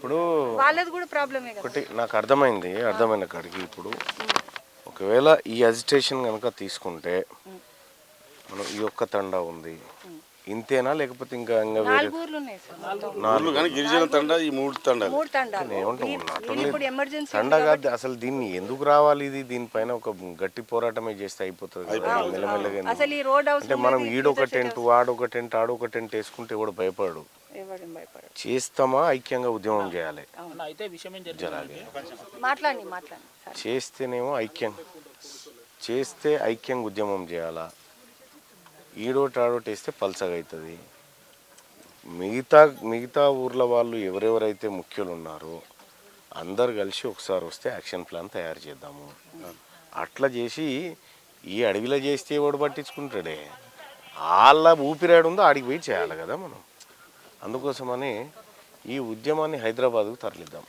ఇప్పుడు వాళ్ళది కూడా ప్రాబ్లమే కదా. ఒకటి నాకు అర్థమైన కాడికి ఇప్పుడు ఒకవేళ ఈ అజిటేషన్ కనుక తీసుకుంటే మనం ఈ ఒక్క తండా ఉంది ఇంతేనా లేకపోతే ఇంకా ఇంకా వేరే 4 ఊర్లు ఉన్నాయి సార్. నాలుగు కానీ గిరిజన తండ ఈ 3 తండాలు 3 తండాలు. ఇది ఇప్పుడు ఎమర్జెన్సీ తండా కాదు అసలు దీన్ని ఎందుకు రావాలి ఇది దీనిపైన ఒక గట్టి పోరాటమే చేస్తే అయిపోతుంది కదా మెల్లమెల్లగా ఎందుకు? అసలు ఈ రోడ్ హౌస్ అంటే మనం ఈడొక టెంట్ ఆడొక టెంట్ ఆడొక టెంట్ వేసుకుంటే ఎవడు భయపడు ఎవరు భయపడరు. చేస్తామా ఐక్యంగా ఉద్యమం చేయాలి అయితే విషయం ఏం జరిగింది మాట్లాడండి సార్. చేస్తేనేమో చేస్తే ఐక్యంగా ఉద్యమం చేయాలా ఈడోటి ఆడోటి వేస్తే పల్సగా అవుతుంది మిగతా ఊర్ల వాళ్ళు ఎవరెవరైతే ముఖ్యులు ఉన్నారో అందరు కలిసి ఒకసారి వస్తే యాక్షన్ ప్లాన్ తయారు చేద్దాము అట్లా చేసి ఈ అడవిలో చేస్తే ఎవడు పట్టించుకుంటాడే వాళ్ళ ఊపిరాడు ఉందో ఆడికి పోయి చేయాలి కదా మనం అందుకోసమని ఈ ఉద్యమాన్ని హైదరాబాద్కు తరలిద్దాం.